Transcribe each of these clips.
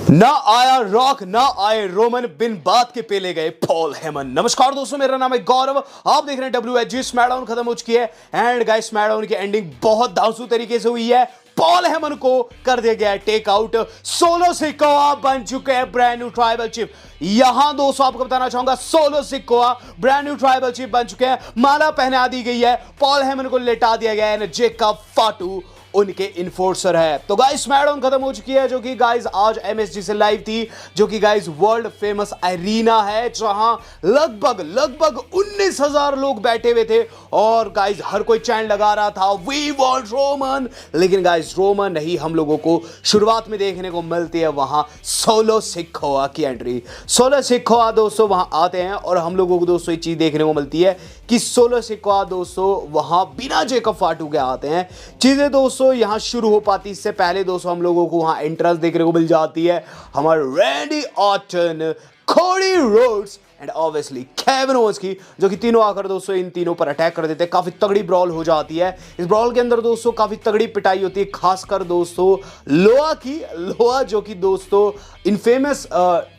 ना आया रॉक ना आए रोमन, बिन बात के पेले गए पॉल हेमन। नमस्कार दोस्तों, मेरा नाम है गौरव, आप देख रहे हैं WHG। स्मैकडाउन खत्म हो चुकी है एंड गाइस स्मैकडाउन की एंडिंग बहुत धांसू तरीके से हुई है। पॉल हेमन को कर दिया गया है टेक आउट। सोलो सिकोआ बन चुके हैं ब्रांड न्यू ट्राइबल चीफ। यहां दोस्तों आपको बताना चाहूंगा, solo Sikoa brand new tribal chief बन चुके हैं। माला पहना दी गई है, पॉल हेमन को लेटा दिया गया है। जेकब फाटू उनके इन्फोर्सर है। तो गाइस स्मैकडाउन खत्म हो चुकी है, जो कि गाइस आज MSG से लाइव थी, जो कि गाइस वर्ल्ड फेमस एरिना है, जहां लगभग 19,000 लोग बैठे हुए थे और गाइस हर कोई चैंट लगा रहा था वी वांट रोमन। लेकिन गाइस रोमन नहीं, हम लोगों को शुरुआत में देखने को मिलती है वहां सोलो सिकोआ की एंट्री। सोलो सिकोआ दोस्तों वहां आते हैं और हम लोगों को दोस्तों एक चीज देखने को मिलती है कि सोलो सिकोआ दोस्तों वहां बिना जेकब फाटू के आते हैं। चीजें दोस्तों यहां शुरू हो पाती इससे पहले दोस्तों हम लोगों को वहां एंट्रेंस देखने को मिल जाती है। हमारे Randy Orton, Cody Rhodes and obviously Kevin Owens की, जो कि तीनों आकर दोस्तों इन तीनों पर अटैक कर देते हैं। काफी तगड़ी ब्रॉल हो जाती है। इस ब्रॉल के अंदर दोस्तों काफी तगड़ी पिटाई होती है, खासकर दोस्तों लोआ की। लोआ जो कि दोस्तों इनफेमस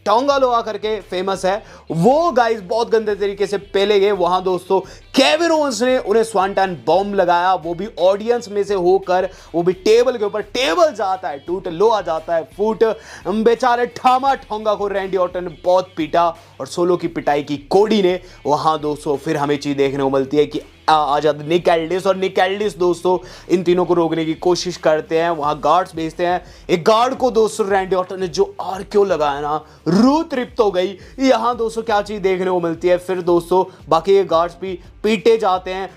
टोंगा लोआ करके फेमस है, वो गाइस बहुत गंदे तरीके से पेले गए। वहां दोस्तों केविन ओवेंस ने उन्हें स्वांटन बॉम्ब लगाया, वो भी ऑडियंस में से होकर, वो भी टेबल के ऊपर। टेबल जाता है टूट, लोआ जाता है फूट। बेचारे ठामा ठोंगा को रैंडी ऑर्टन ने बहुत पीटा और सोलो की पिटाई की कोडी ने। वहां दोस्तों फिर हमें चीज देखने को मिलती है कि आ जाते निक एल्डिस, और निक एल्डिस दोस्तों इन तीनों को रोकने की कोशिश करते हैं। वहां गार्ड्स भेजते हैं। एक गार्ड को दोस्तों रैंडी ऑर्टन ने जो आर क्यों लगाया ना, रूह तृप्त हो गई। यहां दोस्तों क्या चीज देखने को मिलती है, फिर दोस्तों बाकी के गार्ड्स भी पीटे जाते हैं,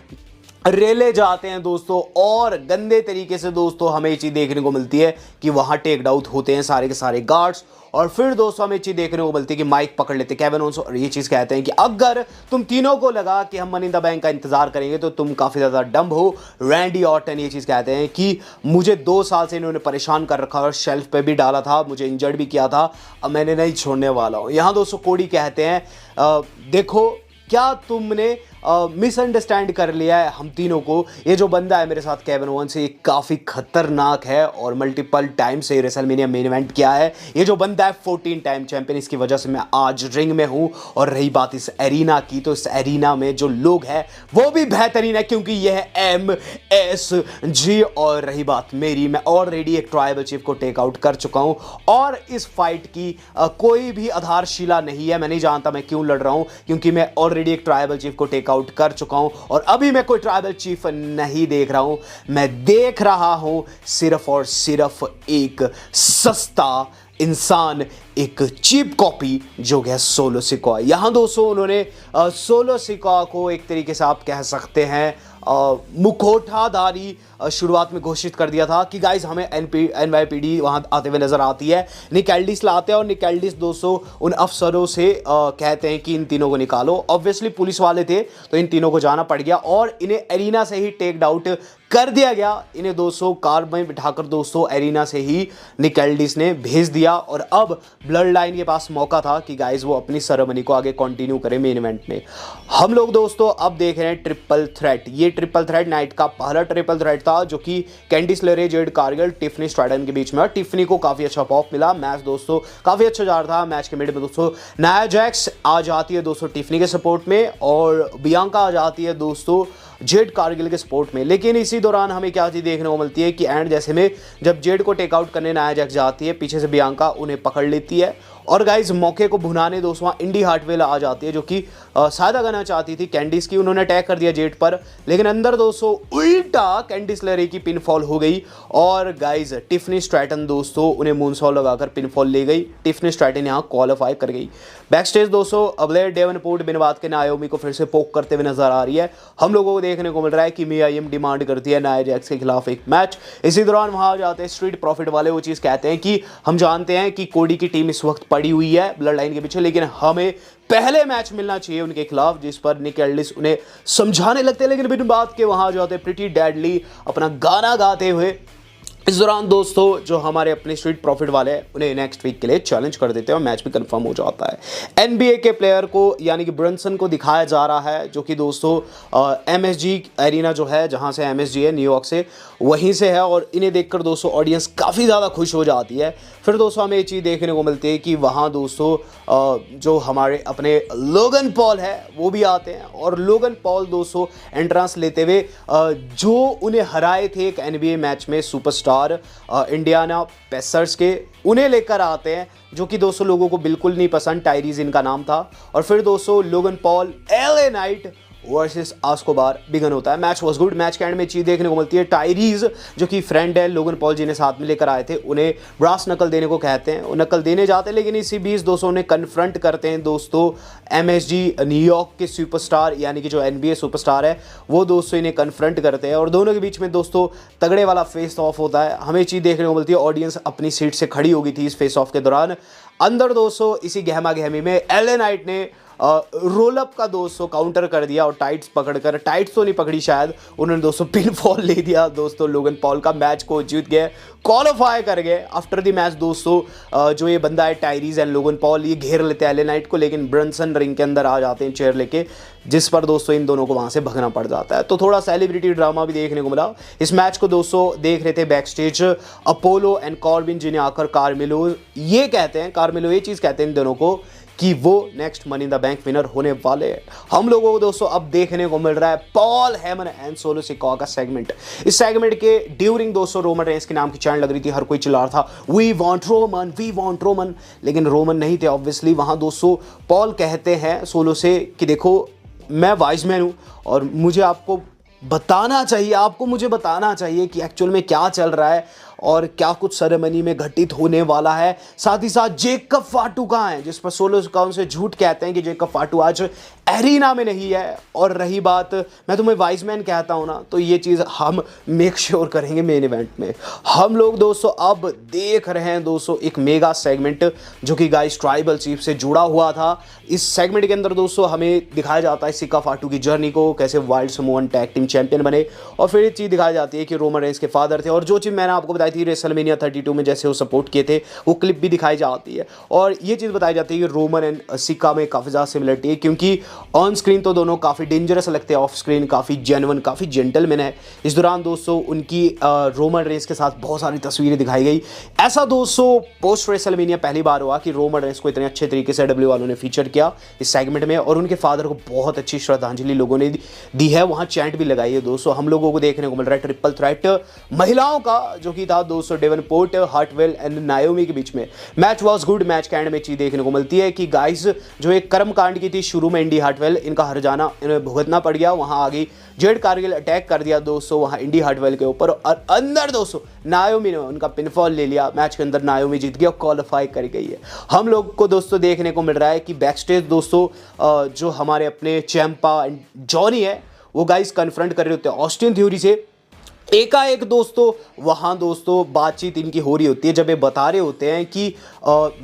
रेले जाते हैं दोस्तों, और गंदे तरीके से दोस्तों हमें ये चीज देखने को मिलती है कि वहां टेक डाउन होते हैं सारे के सारे गार्ड्स। और फिर दोस्तों हमें चीज देखने को मिलती है कि माइक पकड़ लेते केविन ओवेंस और ये चीज कहते हैं कि अगर तुम तीनों को लगा कि हम मनी इन द बैंक का इंतजार करेंगे तो तुम काफी ज्यादा डम्ब हो। रैंडी ऑर्टन ये चीज कहते हैं कि मुझे 2 साल से इन्होंने परेशान कर रखा और शेल्फ पे भी डाला था, मुझे इंजर्ड भी किया था, अब मैंने नहीं छोड़ने वाला हूं। यहां दोस्तों कोडी कहते हैं देखो क्या तुमने मिसअंडरस्टैंड कर लिया है हम तीनों को। ये जो बंदा है मेरे साथ केविन ओवेंस, ये काफ़ी खतरनाक है और मल्टीपल टाइम से रेसलमेनिया मेन इवेंट किया है। ये जो बंदा है 14 टाइम चैंपियन, इसकी वजह से मैं आज रिंग में हूँ। और रही बात इस एरिना की, तो इस एरिना में जो लोग हैं वो भी बेहतरीन है, क्योंकि यह है MSG। और रही बात मेरी, मैं ऑलरेडी एक ट्राइबल चीफ को टेक आउट कर चुका हूँ और इस फाइट की कोई भी आधारशिला नहीं है। मैं नहीं जानता मैं क्यों लड़ रहा हूँ, क्योंकि मैं ऑलरेडी एक ट्राइबल चीफ को टेक आउट कर चुका हूं और अभी मैं कोई ट्राइबल चीफ नहीं देख रहा हूं। मैं देख रहा हूं सिर्फ और सिर्फ एक सस्ता इंसान, एक चीप कॉपी, जो है सोलो सिकोआ। यहां दोस्तों उन्होंने सोलो सिकोआ को एक तरीके से आप कह सकते हैं मुखौटाधारी शुरुआत में घोषित कर दिया था कि गाइस हमें NYPD वहां आते हुए नजर आती है। निक एल्डिस लाते हैं और निक एल्डिस दोस्तों उन अफसरों से कहते हैं कि इन तीनों को निकालो। ऑब्वियसली पुलिस वाले थे तो इन तीनों को जाना पड़ गया और इन्हें एरिना से ही टेक आउट कर दिया गया। इन्हें दोस्तों कार में बिठाकर दोस्तों एरिना से ही निक एल्डिस ने भेज दिया और अब ब्लड लाइन के पास मौका था कि गाइस वो अपनी सेरेमनी को आगे कंटिन्यू करें मेन इवेंट में। हम लोग दोस्तों अब देख रहे हैं ट्रिपल थ्रेट। ये ट्रिपल थ्रेट नाइट का पहला ट्रिपल थ्रेट था, जो कि कैंडिस लेरे, जेड कारगिल, टिफनी स्ट्रैटन के बीच में। टिफनी को काफी अच्छा पॉप मिला, मैच दोस्तों काफी अच्छा जा रहा था। मैच के मिड में दोस्तों नाया जैक्स आ जाती है दोस्तों टिफनी के सपोर्ट में और बियांका आ जाती है दोस्तों जेड कारगिल के सपोर्ट में। लेकिन इसी दौरान हमें क्या चीज देखने को मिलती है कि एंड जैसे में जब जेड को टेक आउट करने नाया जैक्स जाती है, पीछे से बियांका उन्हें पकड़ लेती है और गाइस मौके को भुनाने दोस्तों इंडी हार्टवेल आ जाती है, जो कि सादा करना चाहती थी कैंडिस की। उन्होंने अटैक कर दिया जेड पर, लेकिन अंदर दोस्तों उल्टा कैंडिस लेरे की पिनफॉल हो गई और गाइस टिफनी स्ट्रैटन दोस्तों उन्हें मूनसॉल लगाकर पिनफॉल ले गई। टिफनी स्ट्रैटन यहाँ क्वालिफाई कर गई। बैक स्टेज दोस्तों अब्लेर डेवनपोर्ट बिन बात के नायोमी को फिर से पोक करते हुए नजर आ रही है। हम लोगों को देखने को मिल रहा है कि मिया यम डिमांड करती है नाया जैक्स के खिलाफ एक मैच। इसी दौरान वहां आ जाते हैं स्ट्रीट प्रॉफिट वाले, वो चीज कहते हैं कि हम जानते हैं कि कोडी की टीम इस वक्त पड़ी हुई है ब्लड लाइन के पीछे, लेकिन हमें पहले मैच मिलना चाहिए उनके खिलाफ, जिस पर निक एल्डिस उन्हें समझाने लगते हैं। लेकिन बिन बात के वहां आ जाते हैं प्रिटी डैडली अपना गाना गाते हुए इस दौरान दोस्तों जो हमारे अपने स्ट्रीट प्रॉफिट वाले हैं उन्हें नेक्स्ट वीक के लिए चैलेंज कर देते हैं और मैच भी कंफर्म हो जाता है। एनबीए के प्लेयर को यानी कि ब्रंसन को दिखाया जा रहा है, जो कि दोस्तों एमएसजी एरिना जो है, जहां से एमएसजी है न्यूयॉर्क से, वहीं से है। और इन्हें देखकर दोस्तों ऑडियंस काफ़ी ज़्यादा खुश हो जाती है। फिर दोस्तों हमें ये चीज़ देखने को मिलती है कि वहाँ दोस्तों जो हमारे अपने लोगन पॉल है वो भी आते हैं। और लोगन पॉल दोस्तों एंट्रेंस लेते हुए जो उन्हें हराए थे एक एनबीए मैच में सुपरस्टार इंडियाना पेसर्स के, उन्हें लेकर आते हैं, जो कि दोस्तों लोगों को बिल्कुल नहीं पसंद। टायरीज इनका नाम था। और फिर दोस्तों Logan Paul LA Knight versus Escobar begin होता है। Match was good. मैच के एंड में चीज़ देखने को मिलती है, टायरीज जो कि फ्रेंड है लोगन पॉल जिन्हें साथ में लेकर आए थे, उन्हें ब्रास नकल देने को कहते हैं। वो नकल देने जाते हैं, लेकिन इसी बीच दोस्तों उन्हें कन्फ्रंट करते हैं दोस्तों एमएसजी न्यूयॉर्क के सुपरस्टार, यानी कि जो एनबीए सुपरस्टार है वो दोस्तों इन्हें कन्फ्रंट करते हैं। और दोनों के बीच में दोस्तों तगड़े वाला फेस ऑफ होता है। हमें चीज़ देखने को मिलती है, ऑडियंस अपनी सीट से खड़ी हो गई थी इस फेस ऑफ के दौरान। अंदर दोस्तों इसी गहमा गहमी में एलए नाइट ने रोल अप का दोस्तों काउंटर कर दिया और टाइट्स पकड़कर, टाइट्स तो नहीं पकड़ी शायद, उन्होंने दोस्तों पिन फॉल ले दिया दोस्तों लोगन पॉल का। मैच को जीत गए, क्वालिफाई कर गए। आफ्टर द मैच दोस्तों जो ये बंदा है टायरीज एंड लोगन पॉल, ये घेर लेते हैं एलए नाइट को, लेकिन ब्रंसन रिंग के अंदर आ जाते हैं चेयर लेके, जिस पर दोस्तों इन दोनों को वहां से भगना पड़ जाता है। तो थोड़ा सेलिब्रिटी ड्रामा भी देखने को मिला। इस मैच को दोस्तों देख रहे थे back stage Apollo and Corbin, जिन्हें आकर कार्मेलो ये कहते हैं, कार्मेलो ये चीज़ कहते हैं इन दोनों को कि वो next money in the bank winner होने वाले हैं। हम लोगों को दोस्तों अब देखने को मिल रहा है Paul Heyman and solo Sikoa का सेगमेंट। इस सेगमेंट के ड्यूरिंग दोस्तों रोमन रेंस के नाम की चैन लग रही थी, हर कोई चिल्ला रहा था we want Roman, we want Roman, लेकिन रोमन नहीं थे ऑब्वियसली। वहां दोस्तों पॉल कहते हैं सोलो से कि देखो मैं वाइज मैन हूं और मुझे आपको बताना चाहिए, आपको मुझे बताना चाहिए कि एक्चुअल में क्या चल रहा है और क्या कुछ सेरेमनी में घटित होने वाला है। साथ ही साथ जेकब फाटू कहाँ है, जिस पर सोलो सिकोआ उनसे झूठ कहते हैं कि जेकब फाटू आज एरिना में नहीं है। और रही बात मैं तुम्हें वाइज मैन कहता हूं ना, तो ये चीज़ हम मेक श्योर करेंगे मेन इवेंट में। हम लोग दोस्तों अब देख रहे हैं दोस्तों एक मेगा सेगमेंट जो कि गाइस ट्राइबल चीफ से जुड़ा हुआ था। इस सेगमेंट के अंदर दोस्तों हमें दिखाया जाता है सिक्का फाटू की जर्नी को, कैसे वाइल्ड समोअन टैग टीम चैंपियन बने। और फिर ये चीज़ दिखाई जाती है कि रोमन रेंस के फादर थे, और जो चीज़ मैंने आपको बताई थी रेसलमेनिया 32 में जैसे वो सपोर्ट किए थे, वो क्लिप भी दिखाई जाती है। और ये चीज़ बताई जाती है कि रोमन एंड सिक्का में काफ़ी ज़्यादा सिमिलरिटी है, क्योंकि ऑन स्क्रीन तो दोनों काफ़ी डेंजरस लगते हैं, ऑफ स्क्रीन काफ़ी जेन्युइन, काफ़ी जेंटलमैन है। इस दौरान दोस्तों उनकी रोमन रेंस के साथ बहुत सारी तस्वीरें दिखाई गई। ऐसा दोस्तों पोस्ट रेसलमेनिया पहली बार हुआ कि रोमन रेंस को इतने अच्छे तरीके से डब्ल्यू वालों ने फीचर किया इस सेगमेंट में, और उनके फादर को बहुत अच्छी श्रद्धांजलि लोगों ने दी है। वहाँ चैंट भी लगाई है दोस्तों। हम लोगों को देखने को मिल रहा है ट्रिपल थ्रेट महिलाओं का, जो कि था दोस्तों डेवनपोर्ट, हार्टवेल एंड नायोमी के बीच में। Match was good. मैच के एंड में चीज देखने को मिलती है कि गाइस जो एक कर्म कांड की थी शुरू में, इंडी हार्टवेल इनका हर जाना इन्हें भुगतना पड़ गया। वहां आगे जेड कारगिल अटैक कर दिया दोस्तों वहां इंडी हार्टवेल के ऊपर, और अंदर दोस्तों नायोमी ने उनका पिनफॉल ले लिया। मैच के अंदर नायोमी जीत गई और क्वालिफाई कर गई है। हम लोग को दोस्तों देखने को मिल रहा है कि बैक स्टेज दोस्तों जो हमारे अपने चैंपा एंड जॉनी है वो गाइस कन्फ्रंट कर रहे होते हैं ऑस्टिन थ्योरी से। एकाएक दोस्तों वहाँ दोस्तों बातचीत इनकी हो रही होती है, जब ये बता रहे होते हैं कि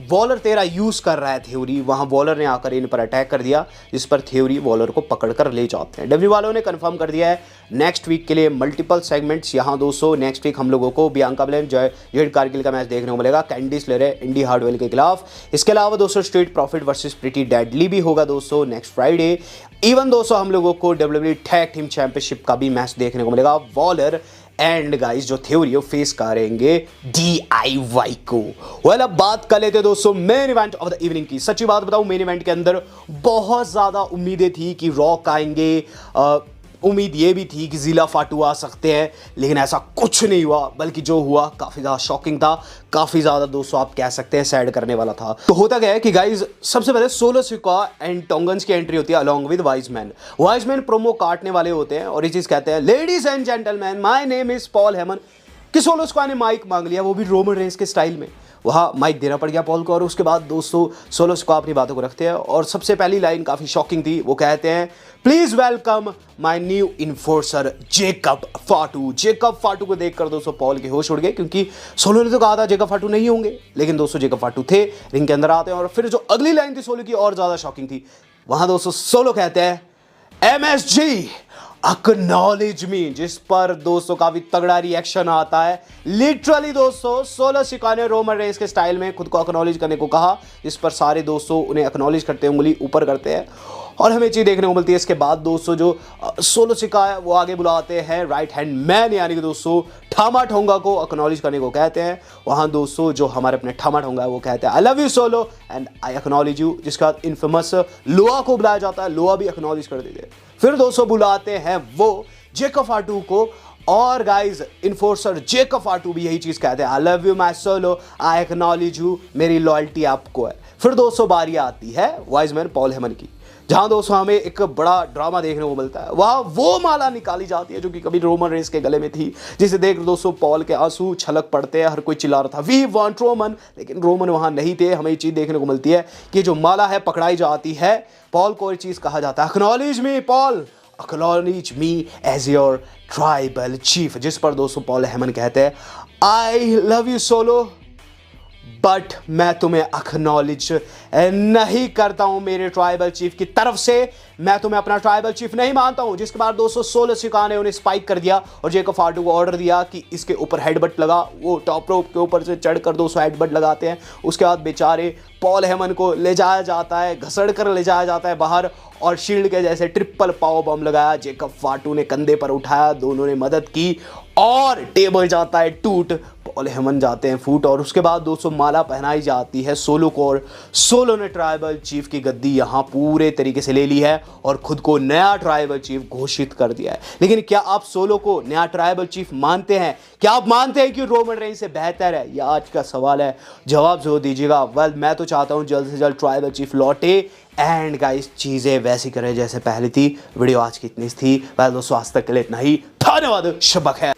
वॉलर तेरा यूज़ कर रहा है थ्योरी। वहाँ वॉलर ने आकर इन पर अटैक कर दिया, जिस पर थ्योरी वॉलर को पकड़ कर ले जाते हैं। डब्ल्यू वालों ने कंफर्म कर दिया है नेक्स्ट वीक के लिए मल्टीपल सेगमेंट्स। यहाँ दोस्तों नेक्स्ट वीक हम लोगों को बियांका ब्लेयर जेड कारगिल का मैच देखने को मिलेगा, कैंडिस लेरे इंडी हार्डवेल के खिलाफ। इसके अलावा दोस्तों street profit versus pretty deadly भी होगा दोस्तों नेक्स्ट फ्राइडे। इवन दोस्तों हम लोगों को डब्ल्यूडब्ल्यूई टैग टीम चैंपियनशिप का भी मैच देखने को मिलेगा। वॉलर एंड गाइस जो थ्योरी वो फेस करेंगे DIY को। वेल अब बात कर लेते हैं दोस्तों main event of the evening की। सच्ची बात बताऊं, मेन इवेंट के अंदर बहुत ज्यादा उम्मीदें थी कि रॉक आएंगे, उम्मीद ये भी थी कि जिला फाटू आ सकते हैं, लेकिन ऐसा कुछ नहीं हुआ। बल्कि जो हुआ काफ़ी ज़्यादा शॉकिंग था, काफ़ी ज़्यादा दोस्तों आप कह सकते हैं सैड करने वाला था। तो होता क्या है कि गाइज सबसे पहले सोलो सिकोआ एंड टोंगन्स की एंट्री होती है along with wiseman. Wiseman promo काटने वाले होते हैं और ये चीज़ कहते हैं ladies and gentleman my name is Paul Heyman. कि सोलो सिकोआ ने माइक मांग लिया, वो भी रोमन रेंस के स्टाइल में। वहाँ माइक देना पड़ गया पॉल को, और उसके बाद दोस्तों सोलो सिकोआ अपनी बातों को रखते हैं। और सबसे पहली लाइन काफ़ी शॉकिंग थी। वो कहते हैं please welcome my new enforcer Jacob फाटू। Jacob फाटू को देखकर दोस्तों पॉल के होश उड़ गए, क्योंकि सोलो ने तो कहा था जेकब फाटू नहीं होंगे, लेकिन दोस्तों जेकब फाटू थे, रिंग के अंदर आते हैं। और फिर जो अगली लाइन थी सोलो की और ज़्यादा शॉकिंग थी। वहाँ दोस्तों सोलो कहते हैं MSG एक्नॉलेज मी, जिस पर दोस्तों काफी तगड़ा रिएक्शन आता है। लिटरली दोस्तों सोलो सिका ने रोमन रेंस के स्टाइल में खुद को एक्नॉलेज करने को कहा, जिस पर सारे दोस्तों उन्हें एक्नॉलेज करते हैं, उंगली ऊपर करते हैं और हमें चीज़ देखने को मिलती है। इसके बाद दोस्तों जो सोलो सिका है वो आगे बुलाते हैं राइट हैंड मैन यानी कि दोस्तों ठामा ठोंगा को एक्नॉलेज करने को कहते हैं। वहाँ दोस्तों जो हमारे अपने ठामा ठोंगा है वो कहते हैं I love you solo and I acknowledge you, जिसका इन्फेमस लोआ को बुलाया जाता है, लोआ भी एक्नॉलेज कर देते हैं। फिर दोस्तों बुलाते हैं वो जेकब आर्टू को और गाइज इन्फोर्सर जेकब आर्टू भी यही चीज़ कहते हैं I love you my solo, I acknowledge you, मेरी लॉयल्टी आपको है। फिर दोस्तों बारी आती है वाइज मैन पॉल हेमन की, जहां दोस्तों हमें एक बड़ा ड्रामा देखने को मिलता है। वहां वो माला निकाली जाती है जो कि कभी रोमन रेंस के गले में थी, जिसे देख दोस्तों पॉल के आंसू छलक पड़ते हैं, हर कोई चिल्ला रहा था वी वांट रोमन, लेकिन रोमन वहां नहीं थे। हमें ये चीज़ देखने को मिलती है कि जो माला है पकड़ाई जाती है, पॉल को ये चीज़ कहा जाता है acknowledge me Paul, acknowledge me as your tribal chief, जिस पर दोस्तों पॉल हेमन कहते हैं I love you Solo but मैं तुम्हें एक्नॉलेज नहीं करता हूं मेरे ट्राइबल चीफ की तरफ से, मैं तुम्हें अपना ट्राइबल चीफ नहीं मानता हूं। जिसके बाद दोस्तों सोलो सिका ने उन्हें स्पाइक कर दिया और जेकब आर्टू को ऑर्डर दिया कि इसके ऊपर हेडबट लगा। वो टॉप रोप के ऊपर से चढ़कर दोस्तों हेडबट लगाते हैं। उसके बाद बेचारे पॉल हेमन को ले जाया जाता है, घसड़ कर ले जाया जाता है बाहर और शील्ड के जैसे ट्रिपल पावर बम लगाया। जेकब आर्टू ने कंधे पर उठाया, दोनों ने मदद की और टेबल जाता है टूट, पॉल हेमन जाते हैं फूट। और उसके बाद दोस्तों माला पहनाई जाती है सोलो को और सोलो ने ट्राइबल चीफ की गद्दी यहाँ पूरे तरीके से ले ली है और खुद को नया ट्राइबल चीफ घोषित कर दिया है। लेकिन क्या आप सोलो को नया ट्राइबल चीफ मानते हैं? क्या आप मानते हैं कि रोमन रेंस से बेहतर है? यह आज का सवाल है, जवाब जरूर दीजिएगा। वेल मैं तो चाहता हूँ जल्द से जल्द ट्राइबल चीफ लौटे एंड गाइस चीज़ें वैसी करें जैसे पहले थी। वीडियो आज की इतनी थी। वेल दोस्तों आज तक के लिए इतना ही, धन्यवाद, शब्बा खैर।